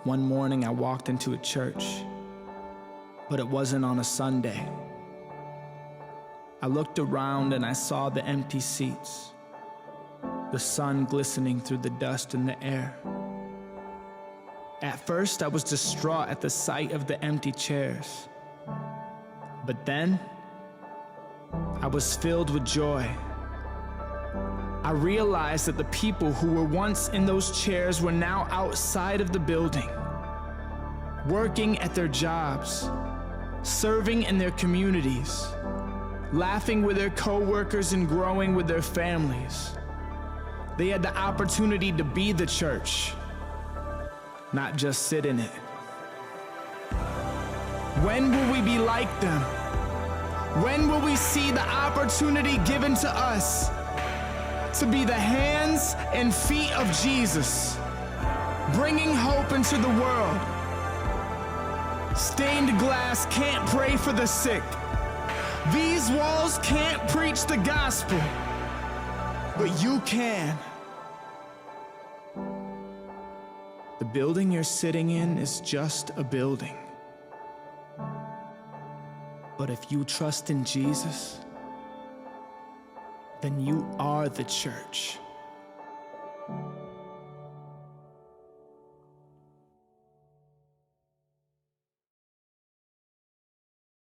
One morning I walked into a church, but it wasn't on a Sunday. I looked around and I saw the empty seats, the sun glistening through the dust in the air. At first I was distraught at the sight of the empty chairs, but then I was filled with joy. I realized that the people who were once in those chairs were now outside of the building, working at their jobs, serving in their communities, laughing with their co-workers and growing with their families. They had the opportunity to be the church, not just sit in it. When will we be like them? When will we see the opportunity given to us to be the hands and feet of Jesus, bringing hope into the world? Stained glass can't pray for the sick. These walls can't preach the gospel, but you can. The building you're sitting in is just a building. But if you trust in Jesus, then you are the church.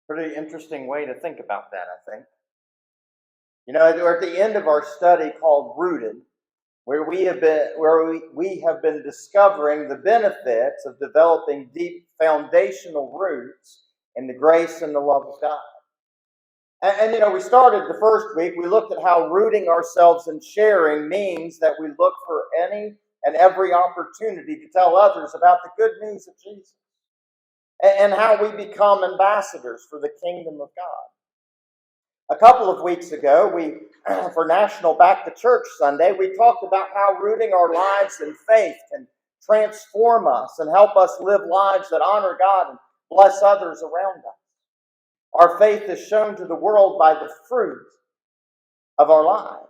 Pretty interesting way to think about that, I think. You know, we're at the end of our study called Rooted, where we have been discovering the benefits of developing deep foundational roots in the grace and the love of God. And you know, we started the first week, we looked at how rooting ourselves and sharing means that we look for any and every opportunity to tell others about the good news of Jesus, and how we become ambassadors for the kingdom of God. A couple of weeks ago, for National Back to Church Sunday, we talked about how rooting our lives in faith can transform us and help us live lives that honor God and bless others around us. Our faith is shown to the world by the fruit of our lives.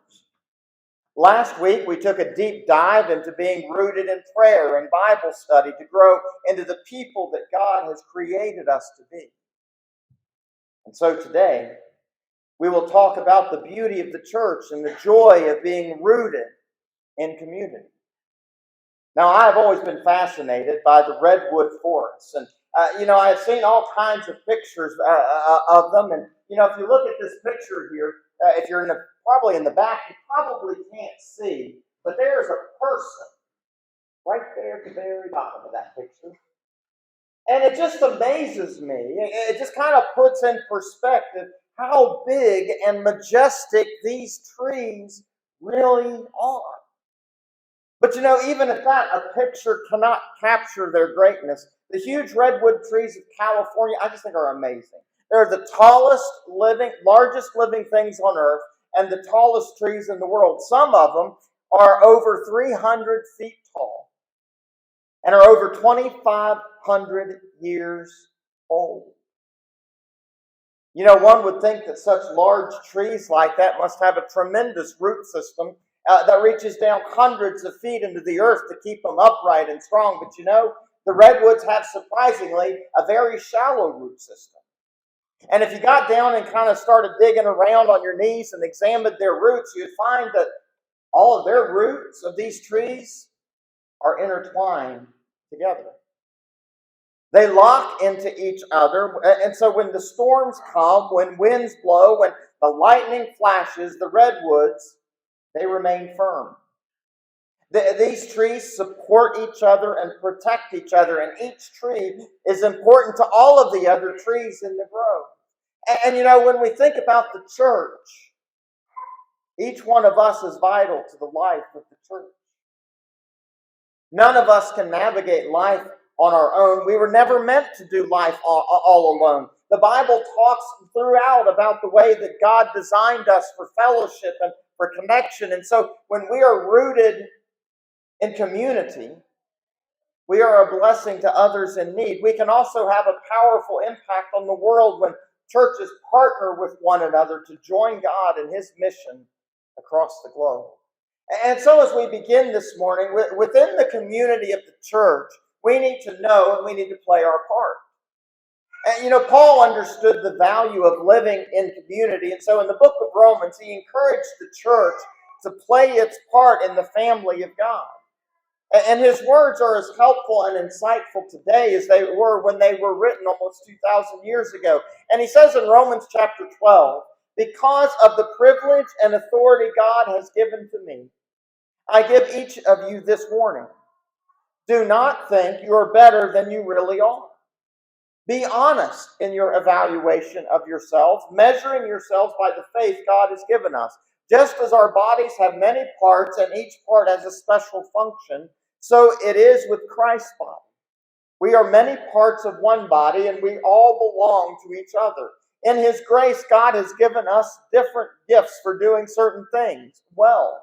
Last week, we took a deep dive into being rooted in prayer and Bible study to grow into the people that God has created us to be. And so today, we will talk about the beauty of the church and the joy of being rooted in community. Now, I have always been fascinated by the redwood forests, and you know, I've seen all kinds of pictures of them, and you know, if you look at this picture here, if you're probably in the back, you probably can't see, but there's a person right there at the very bottom of that picture. And it just amazes me. It just kind of puts in perspective how big and majestic these trees really are. But you know, even at that, a picture cannot capture their greatness. The huge redwood trees of California, I just think are amazing. They're the largest living things on earth, and the tallest trees in the world. Some of them are over 300 feet tall and are over 2,500 years old. You know, one would think that such large trees like that must have a tremendous root system that reaches down hundreds of feet into the earth to keep them upright and strong. But you know, the redwoods have surprisingly a very shallow root system. And if you got down and kind of started digging around on your knees and examined their roots, you'd find that all of their roots of these trees are intertwined together. They lock into each other, and so when the storms come, when winds blow, when the lightning flashes, the redwoods, they remain firm. These trees support each other and protect each other, and each tree is important to all of the other trees in the grove. And you know, when we think about the church, each one of us is vital to the life of the church. None of us can navigate life on our own. We were never meant to do life all alone. The Bible talks throughout about the way that God designed us for fellowship and for connection. And so when we are rooted in community, we are a blessing to others in need. We can also have a powerful impact on the world when churches partner with one another to join God in His mission across the globe. And so as we begin this morning, within the community of the church, We need to know and we need to play our part. And Paul understood the value of living in community. And so in the book of Romans, he encouraged the church to play its part in the family of God. And his words are as helpful and insightful today as they were when they were written almost 2,000 years ago. And he says in Romans chapter 12, because of the privilege and authority God has given to me, I give each of you this warning. Do not think you are better than you really are. Be honest in your evaluation of yourselves, measuring yourselves by the faith God has given us. Just as our bodies have many parts and each part has a special function, so it is with Christ's body. We are many parts of one body and we all belong to each other. In His grace, God has given us different gifts for doing certain things well.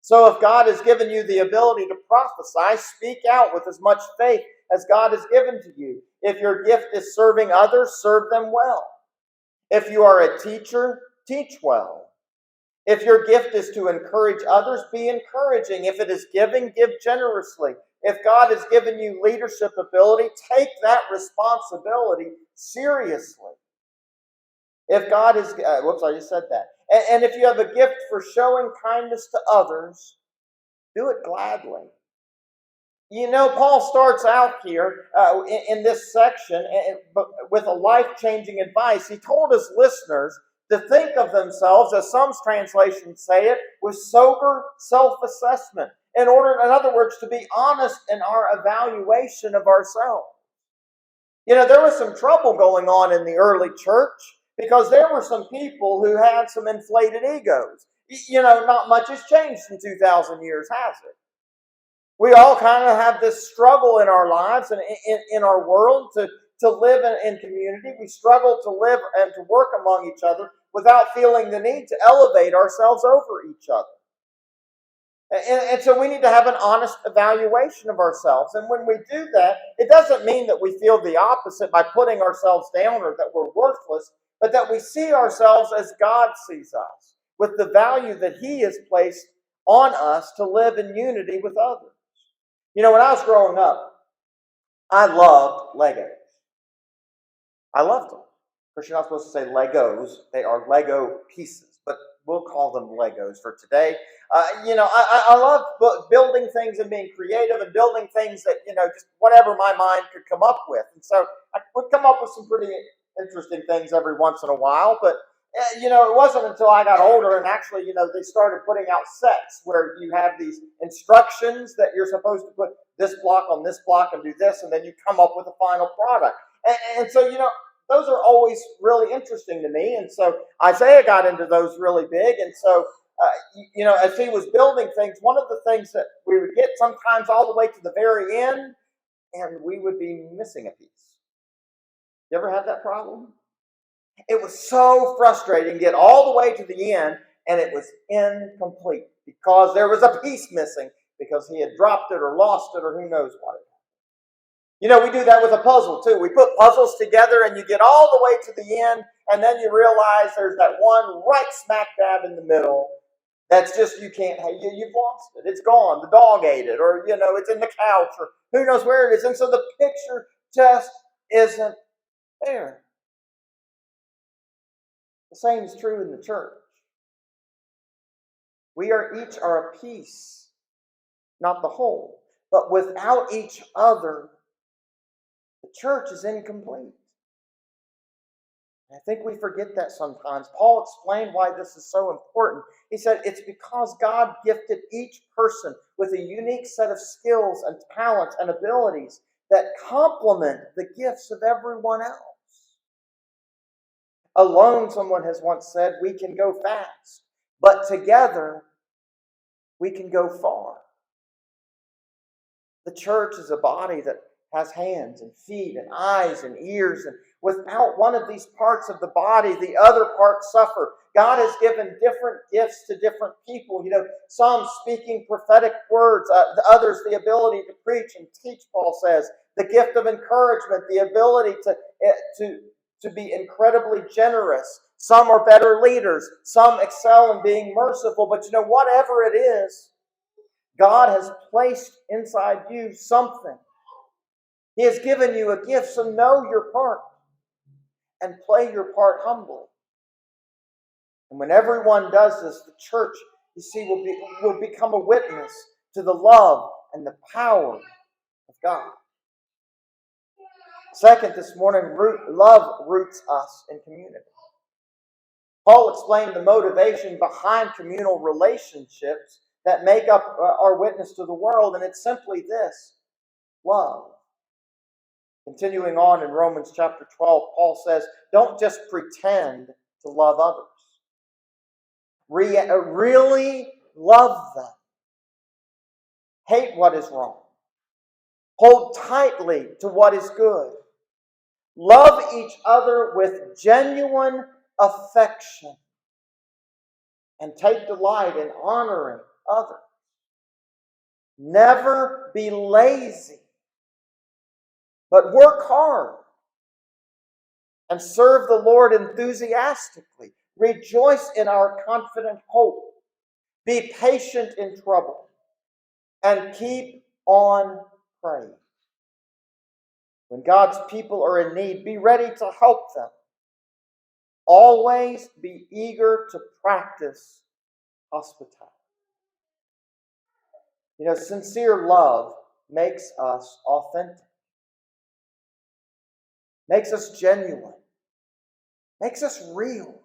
So if God has given you the ability to prophesy, speak out with as much faith as God has given to you. If your gift is serving others, serve them well. If you are a teacher, teach well. If your gift is to encourage others, be encouraging. If it is giving, give generously. If God has given you leadership ability, take that responsibility seriously. If God is, I just said that. And if you have a gift for showing kindness to others, do it gladly. Paul starts out here in this section with a life-changing advice. He told his listeners to think of themselves, as some translations say it, with sober self-assessment. In other words, to be honest in our evaluation of ourselves. There was some trouble going on in the early church because there were some people who had some inflated egos. Not much has changed in 2,000 years, has it? We all kind of have this struggle in our lives and in our world to live in community. We struggle to live and to work among each other without feeling the need to elevate ourselves over each other. And so we need to have an honest evaluation of ourselves. And when we do that, it doesn't mean that we feel the opposite by putting ourselves down or that we're worthless, but that we see ourselves as God sees us, with the value that He has placed on us to live in unity with others. When I was growing up, I loved Legos. I loved them. Of course, you're not supposed to say Legos. They are Lego pieces, but we'll call them Legos for today. I love building things and being creative and building things that, just whatever my mind could come up with. And so I would come up with some pretty interesting things every once in a while, but it wasn't until I got older and actually, they started putting out sets where you have these instructions that you're supposed to put this block on this block and do this, and then you come up with a final product. And so, those are always really interesting to me. And so Isaiah got into those really big. And so, as he was building things, one of the things that we would get sometimes all the way to the very end, and we would be missing a piece. You ever had that problem? It was so frustrating to get all the way to the end, and it was incomplete because there was a piece missing because he had dropped it or lost it or who knows what. We do that with a puzzle too. We put puzzles together and you get all the way to the end, and then you realize there's that one right smack dab in the middle that's just, you've lost it. It's gone. The dog ate it, or, it's in the couch, or who knows where it is. And so the picture just isn't there. The same is true in the church. We each are a piece, not the whole. But without each other, the church is incomplete. I think we forget that sometimes. Paul explained why this is so important. He said it's because God gifted each person with a unique set of skills and talents and abilities that complement the gifts of everyone else. Alone, someone has once said, we can go fast, but together we can go far. The church is a body that has hands and feet and eyes and ears, and without one of these parts of the body, the other parts suffer. God has given different gifts to different people. Some speaking prophetic words, the others the ability to preach and teach, Paul says. The gift of encouragement, the ability to be incredibly generous. Some are better leaders. Some excel in being merciful. But whatever it is, God has placed inside you something He has given you a gift, so know your part and play your part humbly. And when everyone does this, the church, you see, will become a witness to the love and the power of God. Second, this morning, love roots us in community. Paul explained the motivation behind communal relationships that make up our witness to the world, and it's simply this: love. Continuing on in Romans chapter 12, Paul says, don't just pretend to love others. Really love them. Hate what is wrong. Hold tightly to what is good. Love each other with genuine affection. And take delight in honoring others. Never be lazy, but work hard and serve the Lord enthusiastically. Rejoice in our confident hope. Be patient in trouble and keep on praying. When God's people are in need, be ready to help them. Always be eager to practice hospitality. You know, sincere love makes us authentic, makes us genuine, makes us real.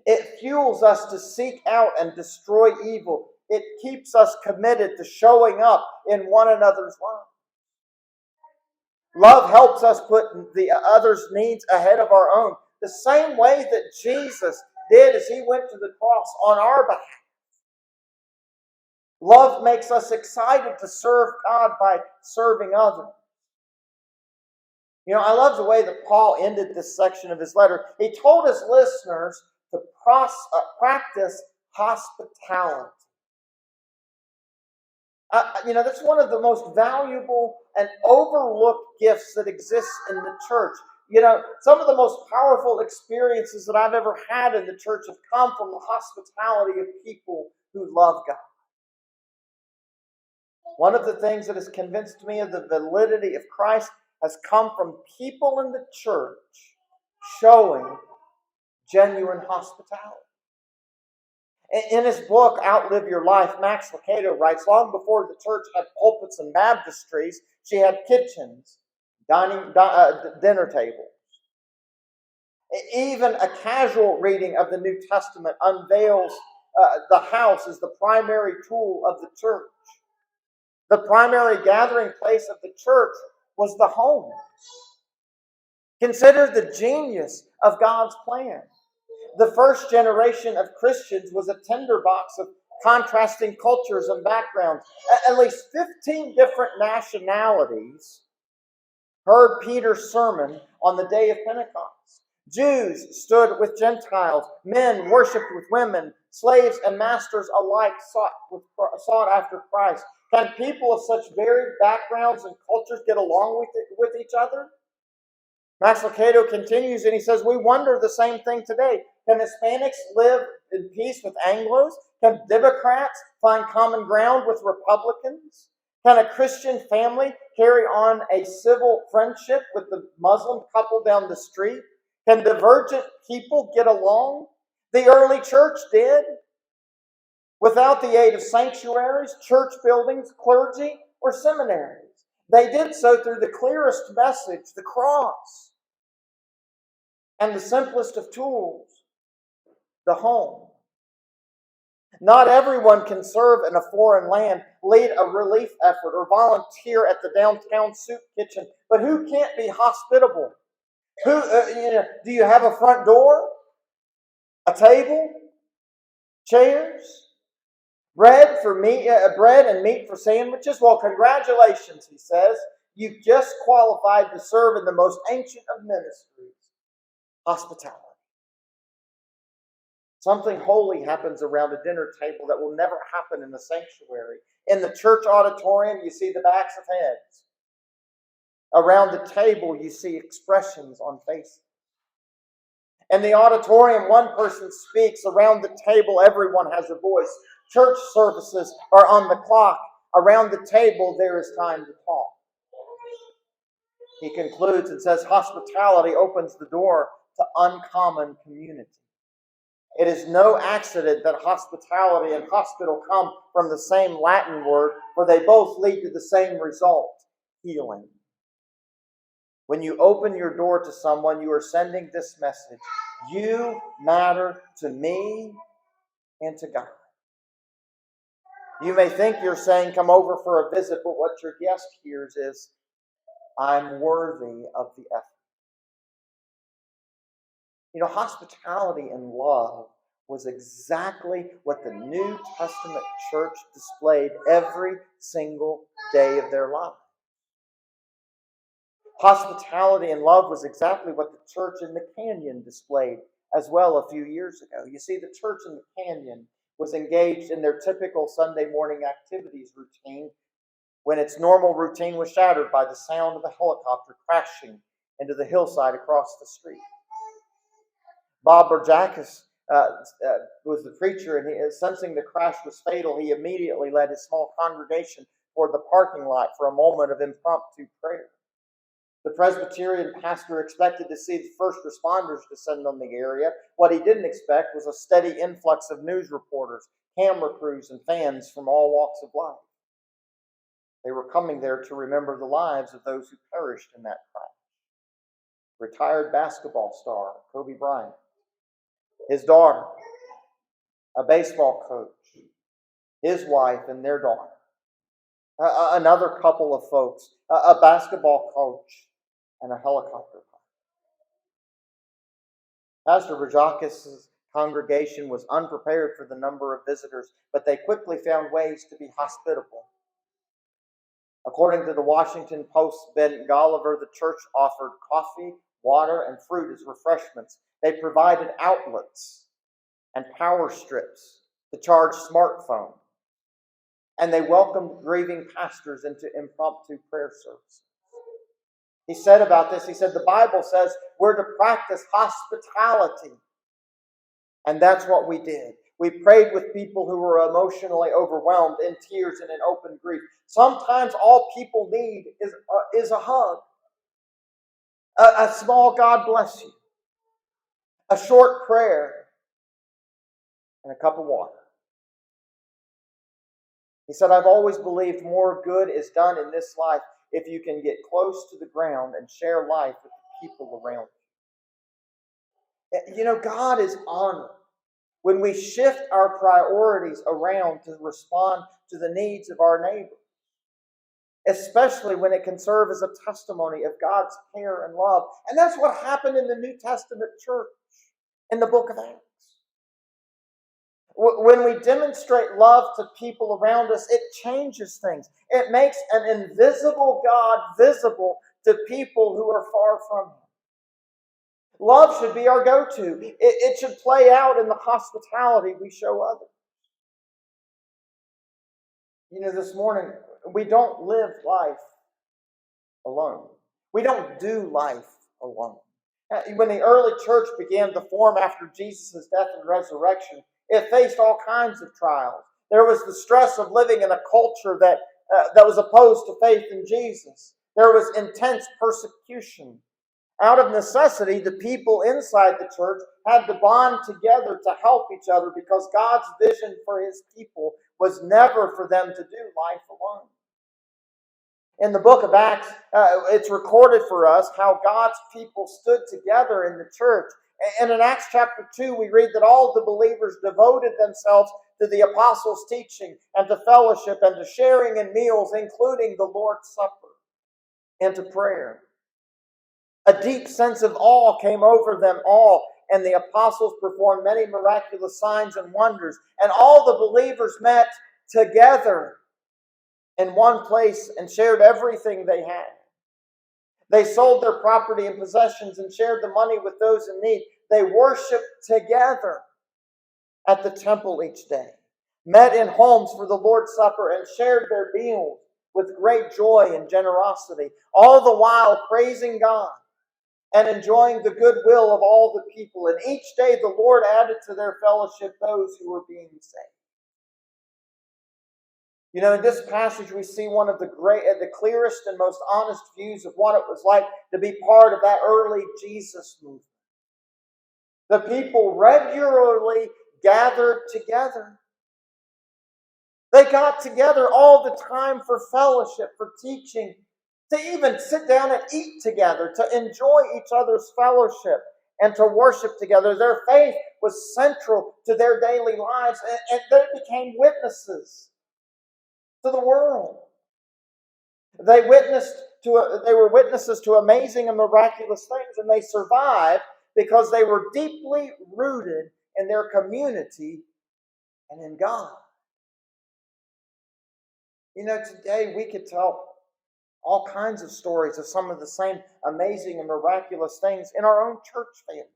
It fuels us to seek out and destroy evil. It keeps us committed to showing up in one another's lives. Love helps us put the other's needs ahead of our own, the same way that Jesus did as he went to the cross on our behalf. Love makes us excited to serve God by serving others. You know, I love the way that Paul ended this section of his letter. He told his listeners to practice hospitality. That's one of the most valuable and overlooked gifts that exists in the church. You know, some of the most powerful experiences that I've ever had in the church have come from the hospitality of people who love God. One of the things that has convinced me of the validity of Christ has come from people in the church showing genuine hospitality. In his book, Outlive Your Life, Max Lucado writes, long before the church had pulpits and baptistries, she had kitchens, dinner tables. Even a casual reading of the New Testament unveils the house as the primary tool of the church. The primary gathering place of the church was the home. Consider the genius of God's plan. The first generation of Christians was a tinderbox of contrasting cultures and backgrounds. At least 15 different nationalities heard Peter's sermon on the day of Pentecost. Jews stood with Gentiles. Men worshipped with women. Slaves and masters alike sought after Christ. Can people of such varied backgrounds and cultures get along with each other? Max Lucado continues and he says, we wonder the same thing today. Can Hispanics live in peace with Anglos? Can Democrats find common ground with Republicans? Can a Christian family carry on a civil friendship with the Muslim couple down the street? Can divergent people get along? The early church did. Without the aid of sanctuaries, church buildings, clergy, or seminaries. They did so through the clearest message, the cross. And the simplest of tools, the home. Not everyone can serve in a foreign land, lead a relief effort, or volunteer at the downtown soup kitchen. But who can't be hospitable? Do you have a front door? A table? Chairs? Bread and meat for sandwiches? Well, congratulations, he says. You've just qualified to serve in the most ancient of ministries, hospitality. Something holy happens around a dinner table that will never happen in the sanctuary. In the church auditorium, you see the backs of heads. Around the table, you see expressions on faces. In the auditorium, one person speaks. Around the table, everyone has a voice. Church services are on the clock. Around the table, there is time to talk. He concludes and says, hospitality opens the door to uncommon community. It is no accident that hospitality and hospital come from the same Latin word, for they both lead to the same result, healing. When you open your door to someone, you are sending this message: you matter to me and to God. You may think you're saying, come over for a visit, but what your guest hears is, I'm worthy of the effort. You know, hospitality and love was exactly what the New Testament church displayed every single day of their life. Hospitality and love was exactly what the church in the canyon displayed as well a few years ago. You see, the church in the canyon was engaged in their typical Sunday morning activities routine when its normal routine was shattered by the sound of the helicopter crashing into the hillside across the street. Bob Burjakis was the preacher, and sensing the crash was fatal, he immediately led his small congregation toward the parking lot for a moment of impromptu prayer. The Presbyterian pastor expected to see the first responders descend on the area. What he didn't expect was a steady influx of news reporters, camera crews, and fans from all walks of life. They were coming there to remember the lives of those who perished in that crash. Retired basketball star Kobe Bryant, his daughter, a baseball coach, his wife and their daughter, another couple of folks, a basketball coach, and a helicopter pilot. Pastor Burjakis' congregation was unprepared for the number of visitors, but they quickly found ways to be hospitable. According to the Washington Post's Ben Golliver, the church offered coffee, water, and fruit as refreshments. They provided outlets and power strips to charge smartphones. And they welcomed grieving pastors into impromptu prayer services. He said about this, he said, the Bible says we're to practice hospitality. And that's what we did. We prayed with people who were emotionally overwhelmed, in tears and in open grief. Sometimes all people need is a hug, a small God bless you, a short prayer, and a cup of water. He said, I've always believed more good is done in this life if you can get close to the ground and share life with the people around you. You know, God is honored when we shift our priorities around to respond to the needs of our neighbor, especially when it can serve as a testimony of God's care and love. And that's what happened in the New Testament church in the book of Acts. When we demonstrate love to people around us, it changes things. It makes an invisible God visible to people who are far from Him. Love should be our go-to. It should play out in the hospitality we show others. You know, this morning, we don't live life alone. We don't do life alone. When the early church began to form after Jesus' death and resurrection, it faced all kinds of trials. There was the stress of living in a culture that was opposed to faith in Jesus. There was intense persecution. Out of necessity, the people inside the church had to bond together to help each other because God's vision for His people was never for them to do life alone. In the book of Acts, it's recorded for us how God's people stood together in the church. And in Acts chapter 2, we read that all the believers devoted themselves to the apostles' teaching and to fellowship and to sharing in meals, including the Lord's Supper, and to prayer. A deep sense of awe came over them all, and the apostles performed many miraculous signs and wonders. And all the believers met together in one place and shared everything they had. They sold their property and possessions and shared the money with those in need. They worshiped together at the temple each day, met in homes for the Lord's Supper, and shared their meals with great joy and generosity, all the while praising God and enjoying the goodwill of all the people. And each day the Lord added to their fellowship those who were being saved. You know, in this passage, we see one of the clearest and most honest views of what it was like to be part of that early Jesus movement. The people regularly gathered together. They got together all the time for fellowship, for teaching, to even sit down and eat together, to enjoy each other's fellowship, and to worship together. Their faith was central to their daily lives, and they became witnesses to the world. They were witnesses to amazing and miraculous things, and they survived because they were deeply rooted in their community and in God. You know, today we could tell all kinds of stories of some of the same amazing and miraculous things in our own church family.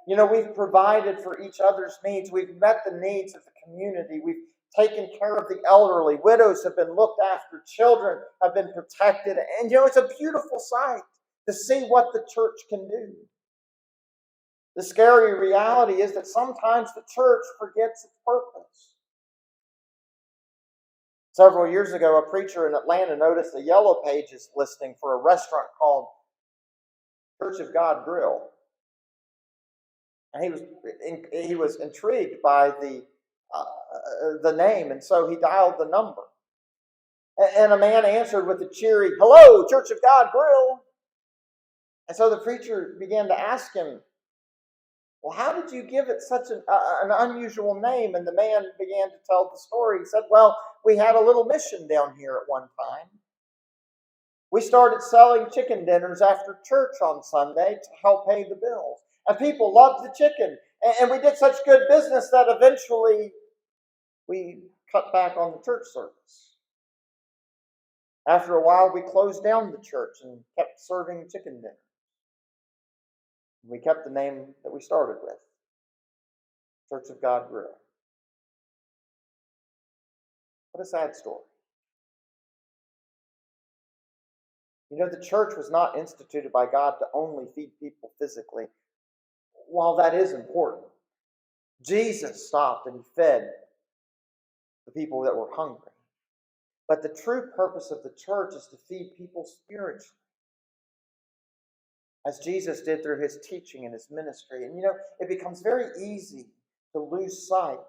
You know, we've provided for each other's needs. We've met the needs of the community. We've taken care of the elderly. Widows have been looked after. Children have been protected. And, you know, it's a beautiful sight to see what the church can do. The scary reality is that sometimes the church forgets its purpose. Several years ago, a preacher in Atlanta noticed a Yellow Pages listing for a restaurant called Church of God Grill. And he was intrigued by the name, and so he dialed the number. And a man answered with a cheery, "Hello, Church of God Grill." And so the preacher began to ask him, "Well, how did you give it such an unusual name?" And the man began to tell the story. He said, "Well, we had a little mission down here at one time. We started selling chicken dinners after church on Sunday to help pay the bills. And people loved the chicken. And we did such good business that eventually we cut back on the church service. After a while, we closed down the church and kept serving chicken dinners. We kept the name that we started with, Church of God Grill." What a sad story. You know, the church was not instituted by God to only feed people physically. While that is important, Jesus stopped and fed the people that were hungry. But the true purpose of the church is to feed people spiritually, as Jesus did through his teaching and his ministry. And you know, it becomes very easy to lose sight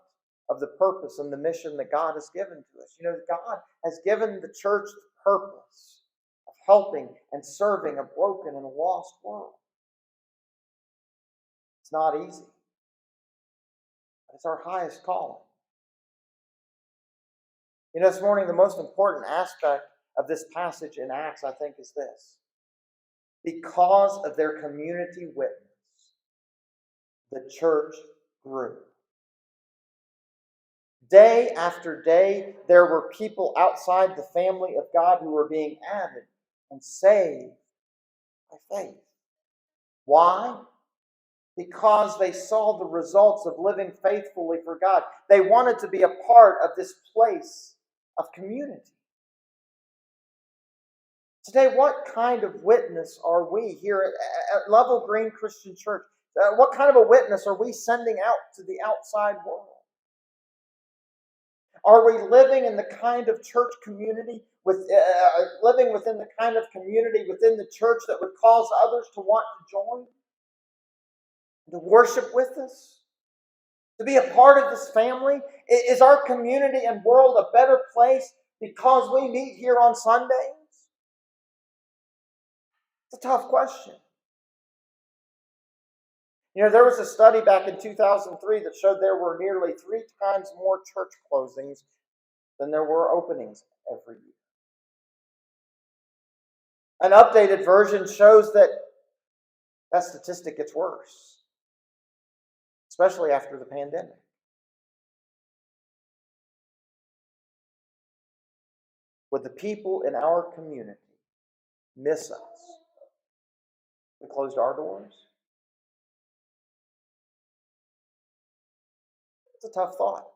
of the purpose and the mission that God has given to us. You know, God has given the church the purpose of helping and serving a broken and lost world. It's not easy, but it's our highest calling. You know, this morning, the most important aspect of this passage in Acts, I think, is this. Because of their community witness, the church grew. Day after day, there were people outside the family of God who were being added and saved by faith. Why? Because they saw the results of living faithfully for God. They wanted to be a part of this place of community. Today, what kind of witness are we here at Level Green Christian Church? What kind of a witness are we sending out to the outside world? Are we living in the kind of church community, living within the kind of community within the church that would cause others to want to join, to worship with us, to be a part of this family? Is our community and world a better place because we meet here on Sundays? It's a tough question. You know, there was a study back in 2003 that showed there were nearly 3 times more church closings than there were openings every year. An updated version shows that statistic gets worse, especially after the pandemic. Would the people in our community miss us if we closed our doors? It's a tough thought.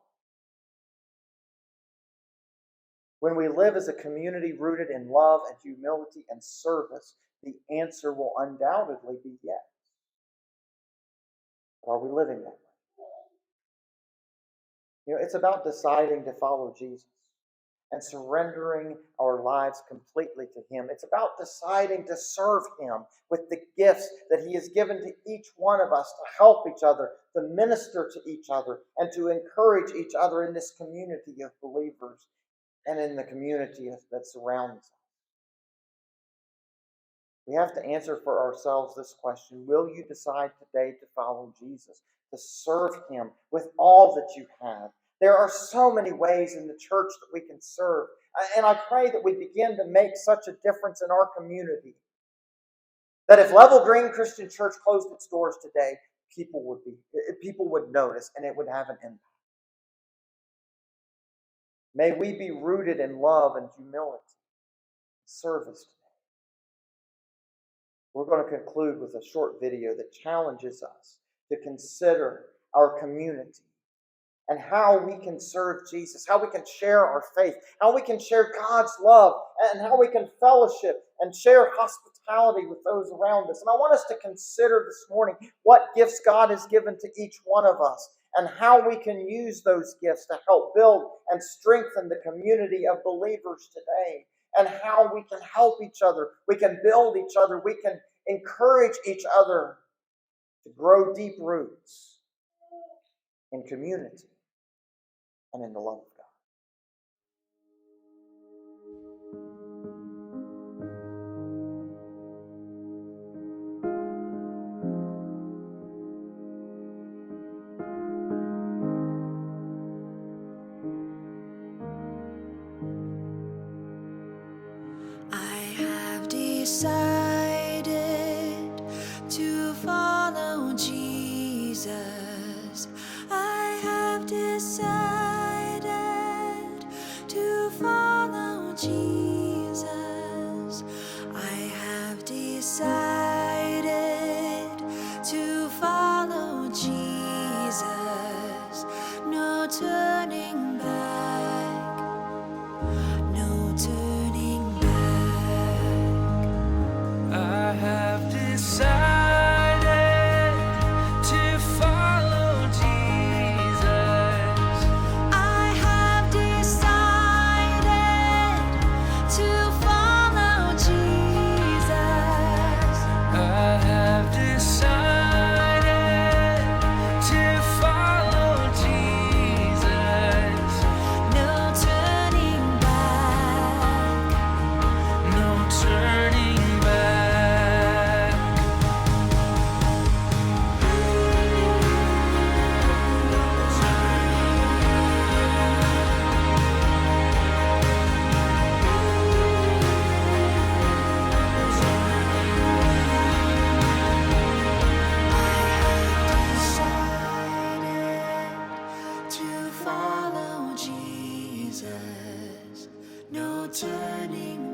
When we live as a community rooted in love and humility and service, the answer will undoubtedly be yes. But are we living that way? You know, it's about deciding to follow Jesus. and surrendering our lives completely to Him. It's about deciding to serve Him with the gifts that He has given to each one of us to help each other, to minister to each other, and to encourage each other in this community of believers and in the community that surrounds us. We have to answer for ourselves this question: will you decide today to follow Jesus, to serve Him with all that you have? There are so many ways in the church that we can serve. And I pray that we begin to make such a difference in our community that if Level Green Christian Church closed its doors today, people would notice and it would have an impact. May we be rooted in love and humility, service today. We're going to conclude with a short video that challenges us to consider our community and how we can serve Jesus, how we can share our faith, how we can share God's love, and how we can fellowship and share hospitality with those around us. And I want us to consider this morning what gifts God has given to each one of us and how we can use those gifts to help build and strengthen the community of believers today, and how we can help each other, we can build each other, we can encourage each other to grow deep roots in community and in the love of God. I have decided to follow Jesus. I have decided to follow Jesus. I have decided to follow Jesus. No turning back. No turning back. I have decided to follow Jesus. I have decided to follow Jesus. I have decided to follow Jesus. No turning back. No turning back. To follow Jesus, no turning